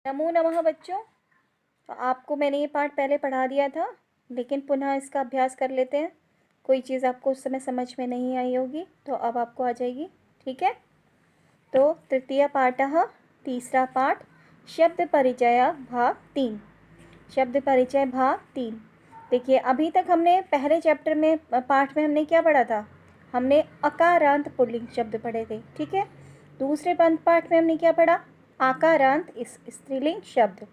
नमो नमः बच्चों। तो आपको मैंने ये पाठ पहले पढ़ा दिया था, लेकिन पुनः इसका अभ्यास कर लेते हैं। कोई चीज़ आपको उस समय समझ में नहीं आई होगी तो अब आपको आ जाएगी, ठीक है। तो तृतीय पाठः, तीसरा पाठ, शब्द परिचय भाग 3। शब्द परिचय भाग 3। देखिए, अभी तक हमने पहले चैप्टर में पाठ में हमने क्या पढ़ा था? हमने अकारांत पुल्लिंग शब्द पढ़े थे, ठीक है। दूसरे पाठ में हमने क्या पढ़ा? आकारांत स्त्रीलिंग शब्द,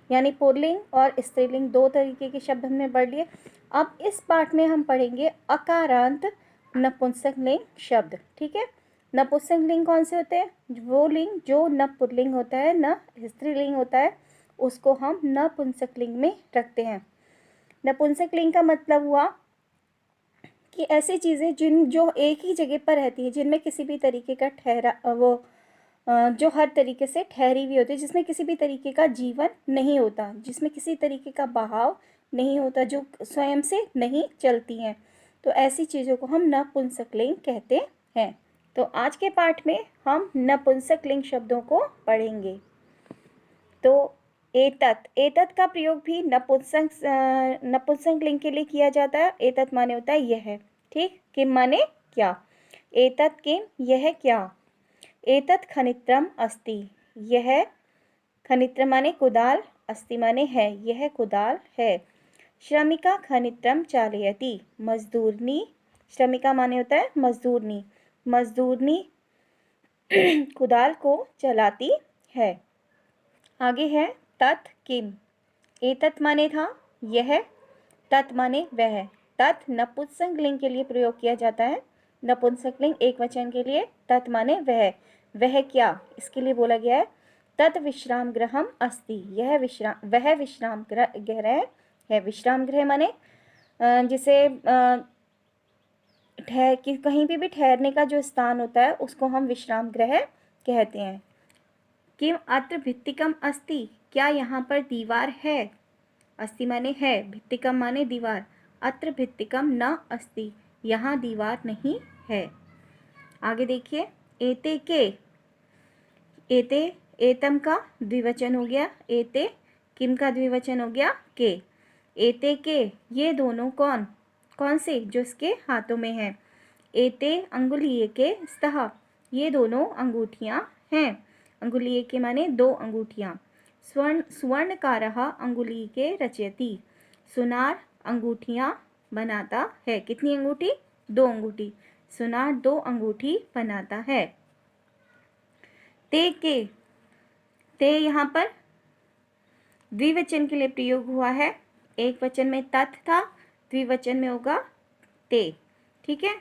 यानी पुल्लिंग और स्त्रीलिंग दो तरीके के शब्द हमने पढ़ लिए। अब इस पाठ में हम पढ़ेंगे अकारांत नपुंसकलिंग शब्द, ठीक है। नपुंसकलिंग कौन से होते हैं? वो लिंग जो न पुल्लिंग होता है न स्त्रीलिंग होता है, उसको हम नपुंसकलिंग में रखते हैं। नपुंसकलिंग का मतलब हुआ कि ऐसी चीज़ें जो एक ही जगह पर रहती है, जिनमें किसी भी तरीके का जो हर तरीके से ठहरी हुई होती है, जिसमें किसी भी तरीके का जीवन नहीं होता, जिसमें किसी तरीके का बहाव नहीं होता, जो स्वयं से नहीं चलती हैं, तो ऐसी चीज़ों को हम नपुंसकलिंग कहते हैं। तो आज के पाठ में हम नपुंसकलिंग शब्दों को पढ़ेंगे। तो एतत् का प्रयोग भी नपुंसकलिंग के लिए किया जाता है। एतत् माने होता है यह, ठीक। किम माने क्या, एतत् किम यह क्या। एतत् खनित्रम अस्ति, यह खनित्र माने कुदाल, अस्ति माने है, यह कुदाल है। श्रमिका खनित्रम चालयति, मजदूरनी, श्रमिका माने होता है मजदूरनी, मजदूरनी कुदाल को चलाती है। आगे है तत् किम, एतत् माने था यह, तत् माने वह। तत् नपुंसकलिंग के लिए प्रयोग किया जाता है, नपुंसकलिंग एक वचन के लिए। तत् माने वह क्या, इसके लिए बोला गया है तत् विश्राम गृहम अस्ति, वह विश्राम गृह है। विश्राम गृह माने जिसे कहीं भी ठहरने का जो स्थान होता है उसको हम विश्राम गृह कहते हैं। किम अत्र भित्तिकम अस्ति, क्या यहाँ पर दीवार है। अस्ति माने है, भित्तिकम माने दीवार। अत्र भित्तिकम न अस्ति, यहाँ दीवार नहीं है। आगे देखिए, एते के, एते एतम का द्विवचन हो गया, एते किम का द्विवचन हो गया के। एते के, ये दोनों कौन से, जो इसके हाथों में है। एते अंगुलीये के स्तः, ये दोनों अंगूठियां हैं। अंगुलीये के माने दो अंगूठियां। स्वर्णकारः अंगुलीके रचयति, सुनार अंगूठियां बनाता है। कितनी अंगूठी? दो अंगूठी। सुनार दो अंगूठी बनाता है। ते के, ते यहाँ पर द्विवचन के लिए प्रयोग हुआ है। एक वचन में तत् था, द्विवचन में होगा ते, ठीक है।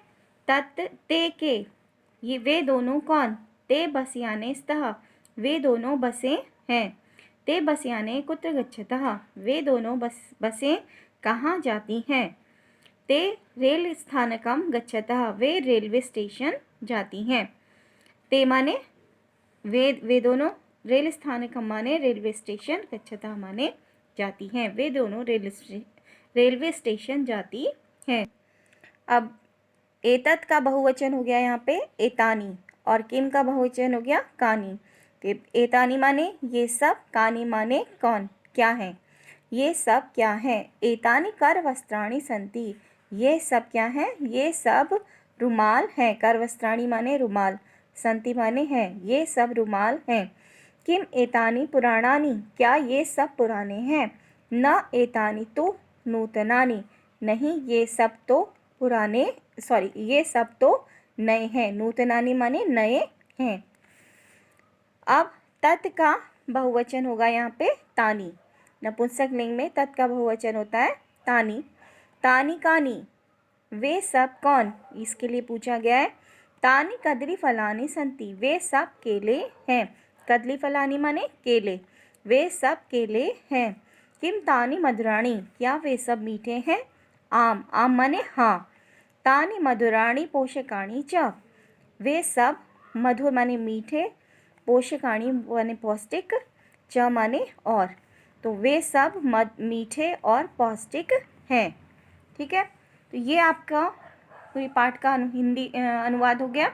तत् ते के, ये वे दोनों कौन? ते बसयाने स्तः, वे दोनों बसें हैं। ते बसयाने कुत्र गच्छतः, वे दोनों बसें कहाँ जाती हैं। ते रेल स्थानकम गच्छतः, वे रेलवे स्टेशन जाती हैं। ते माने वे दोनों, रेल स्थानकम माने रेलवे स्टेशन, गच्छतः माने जाती हैं, वे दोनों रेलवे स्टेशन जाती हैं। अब एतत् का बहुवचन हो गया यहाँ पे एतानी, और किम का बहुवचन हो गया कानी। तो एतानी माने ये सब, कानी माने कौन, क्या है, ये सब क्या है। एतानी कर वस्त्राणि सन्ति, ये सब क्या है, ये सब रुमाल हैं। कर वस्त्राणि माने रुमाल, सन्ति माने है, ये सब रुमाल हैं। किम एतानी पुराणानि, क्या ये सब पुराने हैं। न एतानी तो नूतनानि, नहीं ये सब तो पुराने, ये सब तो नए हैं। नूतनानि माने नए हैं। अब तत् का बहुवचन होगा यहाँ पे तानी। नपुंसकलिंग में तत् का बहुवचन होता है तानी। तानी कानी, वे सब कौन, इसके लिए पूछा गया है। तानी कदली फलानी संति, वे सब केले हैं। कदली फलानी माने केले, वे सब केले हैं। किम तानी मधुराणी, क्या वे सब मीठे हैं। आम, आम माने हाँ। तानी मधुराणी पोषकाणी च, वे सब मधुर माने मीठे, पोषकाणी माने पौष्टिक, च माने और, तो वे सब मीठे और पौष्टिक हैं, ठीक है। तो ये आपका पूरी पाठ का हिंदी अनुवाद हो गया।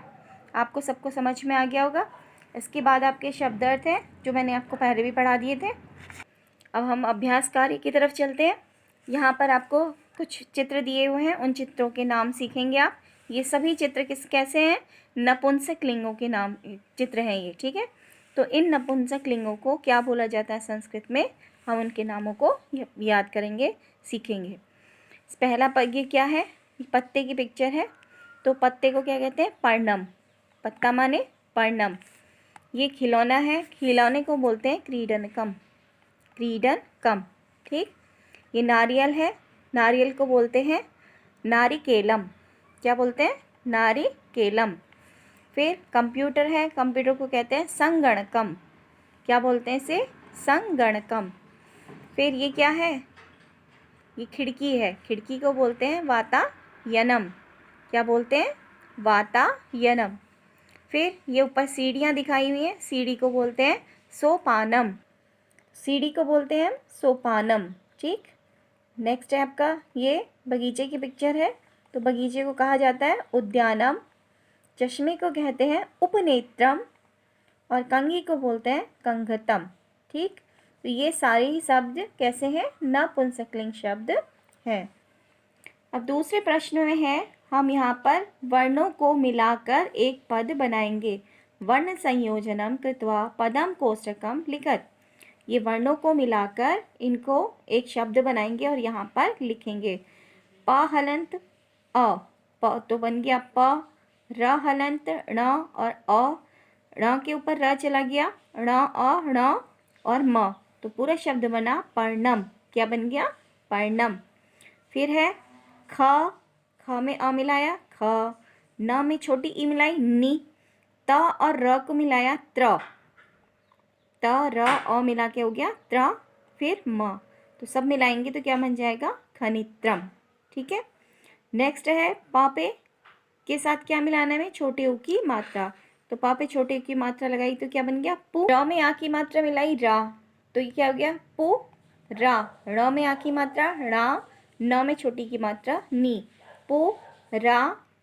आपको सबको समझ में आ गया होगा। इसके बाद आपके शब्दार्थ हैं जो मैंने आपको पहले भी पढ़ा दिए थे। अब हम अभ्यास कार्य की तरफ चलते हैं। यहाँ पर आपको कुछ चित्र दिए हुए हैं, उन चित्रों के नाम सीखेंगे आप। ये सभी चित्र कैसे हैं? नपुंसक लिंगों के नाम चित्र हैं ये, ठीक है। तो इन नपुंसक लिंगों को क्या बोला जाता है संस्कृत में, हम उनके नामों को याद करेंगे, सीखेंगे। पहला ये क्या है? पत्ते की पिक्चर है, तो पत्ते को क्या कहते हैं? पर्णम। पत्ता माने पर्णम। ये खिलौना है, खिलौने को बोलते हैं क्रीडनकम। क्रीडनकम, ठीक। ये नारियल है, नारियल को बोलते हैं नारिकेलम। क्या बोलते हैं? नारिकेलम। फिर कंप्यूटर है, कंप्यूटर को कहते हैं संगणकम। क्या बोलते हैं इसे? संगणकम। फिर ये क्या है? ये खिड़की है, खिड़की को बोलते हैं वातायनम। क्या बोलते हैं? वातायनम। फिर ये ऊपर सीढ़ियाँ दिखाई हुई हैं, सीढ़ी को बोलते हैं सोपानम। सीढ़ी को बोलते हैं हम सोपानम, ठीक। नेक्स्ट है आपका ये बगीचे की पिक्चर है, तो बगीचे को कहा जाता है उद्यानम। चश्मे को कहते हैं उपनेत्रम और कंघी को बोलते हैं कंघतम, ठीक। तो ये सारे ही शब्द कैसे हैं? नपुंसकलिंग शब्द हैं। अब दूसरे प्रश्न में है, हम यहाँ पर वर्णों को मिलाकर एक पद बनाएंगे। वर्ण संयोजनम कृत्वा पदम कोष्ठकम लिखत। ये वर्णों को मिलाकर इनको एक शब्द बनाएंगे और यहाँ पर लिखेंगे। प हलंत अ, प तो बन गया प। र हलंत ण और अ, ण के ऊपर र चला गया, ण अ ण और म, तो पूरा शब्द बना पर्णम। क्या बन गया? पर्णम। फिर है ख, ख में अ मिलाया ख, न में छोटी ई मिलाई नी, त और र को मिलाया त्र, त र अ मिला के हो गया त्र, फिर म, तो सब मिलाएंगे तो क्या बन जाएगा? खनित्रम, ठीक है। नेक्स्ट है पापे के साथ क्या मिलाना है? छोटे ऊ की मात्रा, तो पापे छोटे ऊ की मात्रा लगाई तो क्या बन गया? पु। र में आ की मात्रा मिलाई रा, तो ये क्या हो गया? पु रा। र में आ की मात्रा रा, न में छोटी की मात्रा नी, पु रा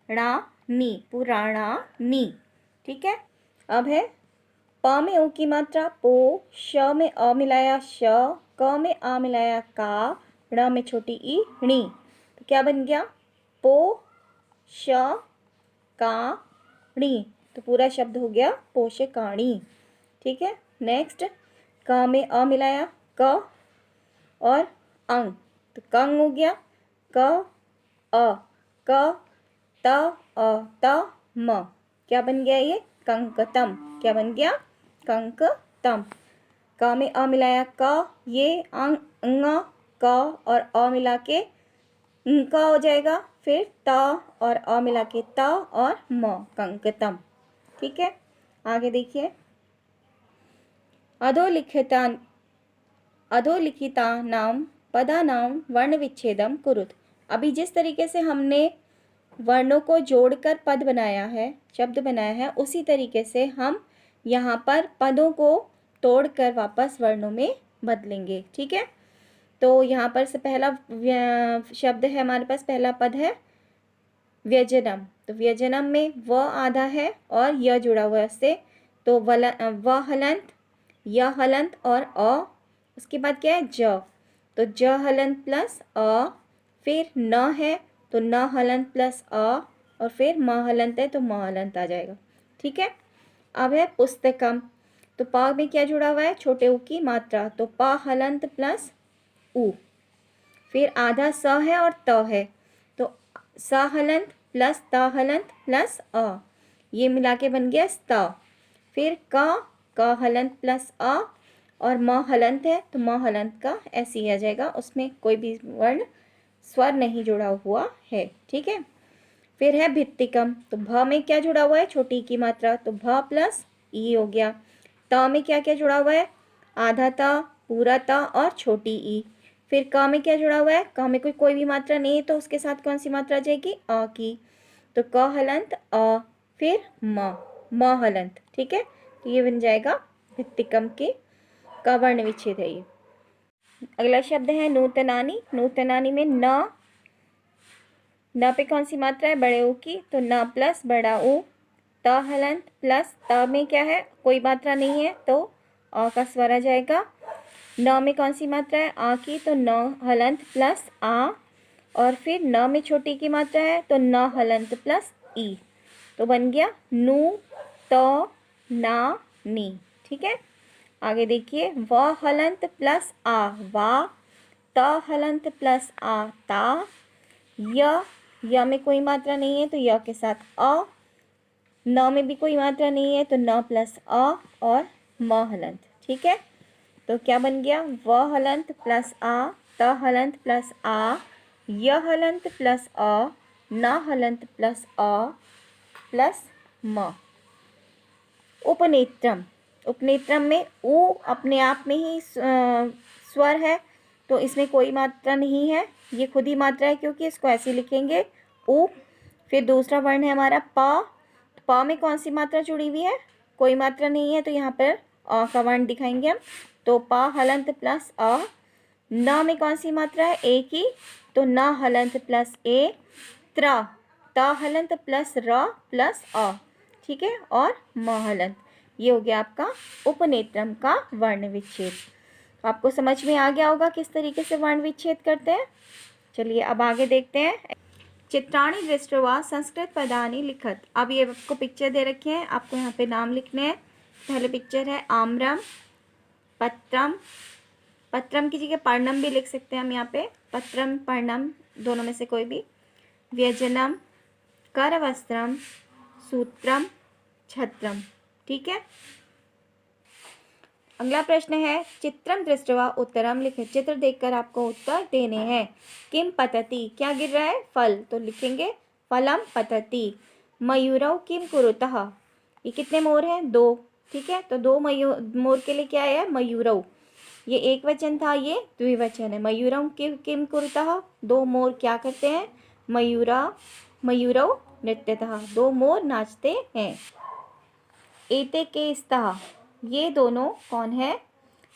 णा नी, पुराणा नी, ठीक है। अब है प में ओ की मात्रा पो, श में अ मिलाया श, क में आ मिलाया का, ण में छोटी ई णी, तो क्या बन गया? पो श का णी, तो पूरा शब्द हो गया पोषकाणी, ठीक है। नेक्स्ट क में अ मिलाया क और अंग, तो कंग हो गया क अ, क त अ त म, क्या बन गया? ये कंकतम। क्या बन गया? कंकतम। क में अ मिलाया क, ये अंग क और अ मिला के क हो जाएगा, फिर त और अ मिला के त और म, कंकतम, ठीक है। आगे देखिए, अधोलिखिता नाम पदानाम वर्ण विच्छेदम कुरुत। अभी जिस तरीके से हमने वर्णों को जोड़कर पद बनाया है, शब्द बनाया है, उसी तरीके से हम यहाँ पर पदों को तोड़कर वापस वर्णों में बदलेंगे, ठीक है। तो यहाँ पर से पहला शब्द है हमारे पास, पहला पद है व्यजनम। तो व्यजनम में व आधा है और य जुड़ा हुआ है उससे, तो व हलंत, य हलंत और अ, उसके बाद क्या है? ज, तो ज हलंत प्लस अ, फिर न है तो न हलंत प्लस अ, और फिर म हलंत है तो म हलंत आ जाएगा, ठीक है। अब है पुस्तकम, तो प में क्या जुड़ा हुआ है? छोटे ऊ की मात्रा, तो प हलंत प्लस ऊ, फिर आधा स है और त है, तो स हलंत प्लस त हलंत प्लस अ, ये मिला के बन गया स्त। फिर क हलंत प्लस अ और म हलंत है तो म हलंत का ऐसे ही आ जाएगा, उसमें कोई भी वर्ण स्वर नहीं जुड़ा हुआ है, ठीक है। फिर है भित्तिकम, तो भ में क्या जुड़ा हुआ है? छोटी की मात्रा, तो भ प्लस ई हो गया। त में क्या क्या जुड़ा हुआ है? आधा त, पूरा त और छोटी ई। फिर क में क्या जुड़ा हुआ है? क में कोई भी मात्रा नहीं है, तो उसके साथ कौन सी मात्रा आ जाएगी? अ की, तो क हलंत अ, फिर म हलंत, ठीक है। तो ये बन जाएगा भित्तिकम के का वर्ण विच्छेद है ये। अगला शब्द है नूतनानी। नूतनानी में न पे कौन सी मात्रा है? बड़े ऊ की, तो न प्लस बड़ा ऊ, त हलंत प्लस त में क्या है, कोई मात्रा नहीं है तो अ का स्वर आ जाएगा। न में कौन सी मात्रा है, आ की, तो न हलंत प्लस आ। और फिर न में छोटी की मात्रा है तो न हलंत प्लस ई, तो बन गया नू त ना नी। ठीक है, आगे देखिए, व हलंत प्लस आ वा, त हलंत प्लस आ ता, य में कोई मात्रा नहीं है तो य के साथ अ, न में भी कोई मात्रा नहीं है तो न प्लस अ और म हलंत। ठीक है, तो क्या बन गया, व हलंत प्लस आ, त हलंत प्लस आ, य हलंत प्लस अ, न हलंत प्लस अ प्लस म। उपनेत्रम, उपनेत्रम में उ अपने आप में ही स्वर है तो इसमें कोई मात्रा नहीं है, ये खुद ही मात्रा है क्योंकि इसको ऐसे लिखेंगे उ। फिर दूसरा वर्ण है हमारा प, प में कौन सी मात्रा जुड़ी हुई है, कोई मात्रा नहीं है तो यहाँ पर अ का वर्ण दिखाएंगे हम, तो प हलंत प्लस अ। न में कौन सी मात्रा है, ए की, तो न हलंत प्लस ए, त्र, त हलंत प्लस र प्लस अ। ठीक है, और म हलंत। ये हो गया आपका उपनेत्रम का वर्ण विच्छेद। आपको समझ में आ गया होगा किस तरीके से वर्ण विच्छेद करते हैं। चलिए अब आगे देखते हैं। चित्राणि दृष्ट्वा संस्कृत पदानि लिखत। अब ये आपको पिक्चर दे रखे हैं, आपको यहाँ पे नाम लिखने हैं। पहले पिक्चर है आम्रम, पत्रम, पत्रम की जगह पर्णम भी लिख सकते हैं हम यहाँ पे, पत्रम पर्णम दोनों में से कोई भी। व्यजनम, करवस्त्रम, सूत्रम, छत्रम। ठीक है, अगला प्रश्न है, चित्रम दृष्ट्वा उत्तरम लिखे। चित्र देखकर आपको उत्तर देने हैं। किम पतति, क्या गिर रहा है, फल, तो लिखेंगे फलम पतति। मयूरौ किम कुरुतः, ये कितने मोर हैं, दो। ठीक है, तो दो मोर के लिए क्या है, मयूरौ, ये एक वचन था, ये द्विवचन है। मयूरौ किम कुरुतः, दो मोर क्या करते हैं, मयूरौ नृत्यतः, दो मोर नाचते हैं। एते के स्तः, ये दोनों कौन है,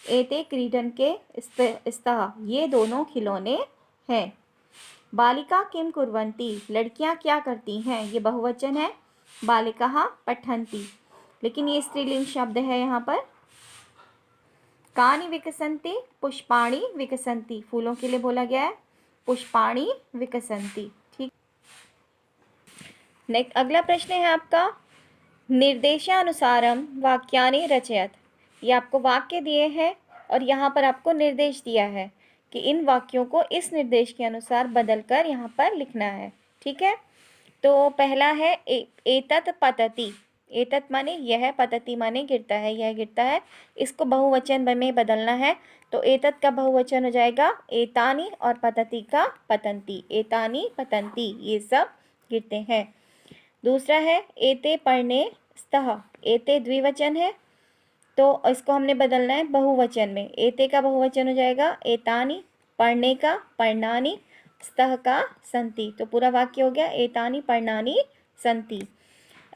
एते क्रीडन के स्तः, ये दोनों खिलौने हैं। बालिका किम कुर्वन्ति, लड़कियां क्या करती हैं, ये बहुवचन है। बालिकाः पठन्ति, लेकिन ये स्त्रीलिंग शब्द है यहाँ पर। कानि विकसन्ति, पुष्पाणि विकसन्ति, फूलों के लिए बोला गया है, पुष्पाणि विकसन्ति। ठीक, नेक्स्ट अगला प्रश्न है आपका, निर्देशानुसारम वाक्यानि रचयत। ये आपको वाक्य दिए हैं और यहाँ पर आपको निर्देश दिया है कि इन वाक्यों को इस निर्देश के अनुसार बदलकर यहाँ पर लिखना है। ठीक है, तो पहला है एतत् पतति। एतत् माने यह, पतति माने गिरता है, यह गिरता है। इसको बहुवचन में बदलना है, तो एतत् का बहुवचन हो जाएगा एतानि और पतति का पतन्ति। एतानि पतन्ति, ये सब गिरते हैं। दूसरा है एते पढ़ने स्तः। एते द्विवचन है तो इसको हमने बदलना है बहुवचन में। एते का बहुवचन हो जाएगा एतानि, पढ़ने का पर्णानि, स्तः का सन्ति। तो पूरा वाक्य हो गया एतानि पर्णानि सन्ति।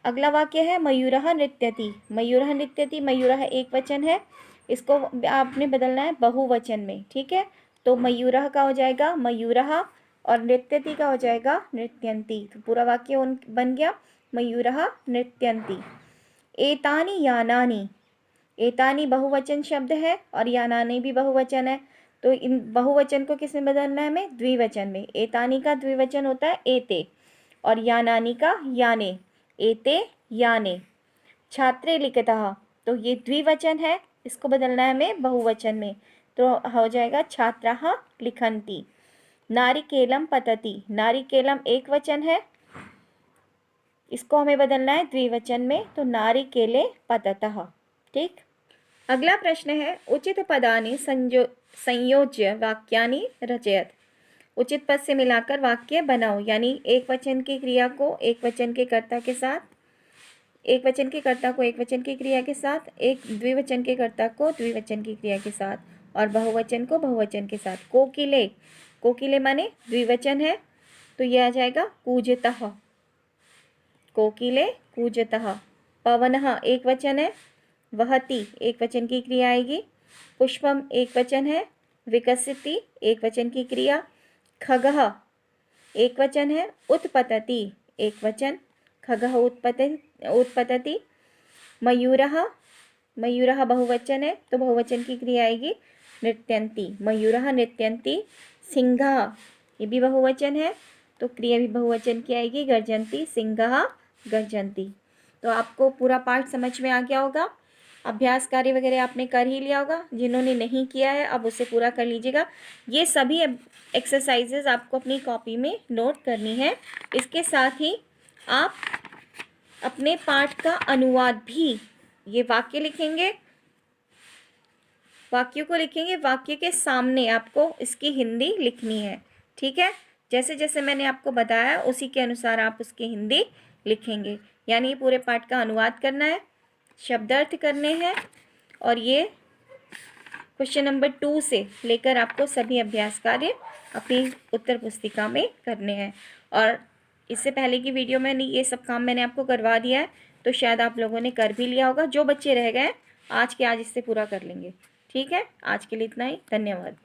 अगला वाक्य है मयूरः नृत्यति। मयूरः नृत्यति, मयूरः एक वचन है, इसको आपने बदलना है बहुवचन में। ठीक है, तो मयूरः का हो जाएगा मयूरः और नृत्यति का हो जाएगा नृत्यन्ति। तो पूरा वाक्य बन गया मयूरः नृत्यन्ति। एतानि यानानि, एतानि बहुवचन शब्द है और यानानि भी बहुवचन है, तो इन बहुवचन को किस में बदलना है हमें, द्विवचन में। एतानि का द्विवचन होता है एते और यानानि का याने, एते याने। छात्रे लिखतः, तो ये द्विवचन है, इसको बदलना है हमें बहुवचन में, तो हो जाएगा छात्राः लिखन्ति। नारिकेलम पतति, नारिकेलम एक वचन है, इसको हमें बदलना है द्विवचन में, तो नारिकेले पततः। ठीक, अगला प्रश्न है उचित पदानि संयोज्य वाक्यानि रचयत। उचित पद से मिलाकर वाक्य बनाओ, यानी एक वचन की क्रिया को एक वचन के कर्ता के साथ, एक वचन के कर्ता को एक वचन की क्रिया के साथ, एक द्विवचन के कर्ता को द्विवचन की क्रिया के साथ, और बहुवचन को बहुवचन के साथ। कोकिले, कोकिले माने द्विवचन है, तो यह आ जाएगा कूजतः, कोकिले कूजतः। पवनः एक वचन है, वहति एक वचन की क्रिया आएगी। पुष्पम एक वचन है, विकसिति एक वचन की क्रिया। खगः एक वचन है, उत्पतति एक वचन। खगः उत्पतति। मयूरः, मयूरः बहुवचन है तो बहुवचन की क्रिया आएगी नृत्यन्ति, मयूरः नृत्यन्ति। सिंहः, ये भी बहुवचन है तो क्रिया भी बहुवचन की आएगी गर्जन्ति, सिंहः गर्जन्ति। तो आपको पूरा पाठ समझ में आ गया होगा। अभ्यास कार्य वगैरह आपने कर ही लिया होगा, जिन्होंने नहीं किया है अब उसे पूरा कर लीजिएगा। ये सभी एक्सरसाइजेज आपको अपनी कॉपी में नोट करनी है। इसके साथ ही आप अपने पाठ का अनुवाद भी, ये वाक्य लिखेंगे, वाक्यों को लिखेंगे, वाक्य के सामने आपको इसकी हिंदी लिखनी है। ठीक है, जैसे जैसे मैंने आपको बताया उसी के अनुसार आप उसकी हिंदी लिखेंगे। यानी पूरे पाठ का अनुवाद करना है, शब्दार्थ करने हैं, और ये क्वेश्चन नंबर 2 से लेकर आपको सभी अभ्यास कार्य अपनी उत्तर पुस्तिका में करने हैं। और इससे पहले की वीडियो में ये सब काम मैंने आपको करवा दिया है, तो शायद आप लोगों ने कर भी लिया होगा। जो बच्चे रह गए आज के आज इससे पूरा कर लेंगे। ठीक है, आज के लिए इतना ही, धन्यवाद।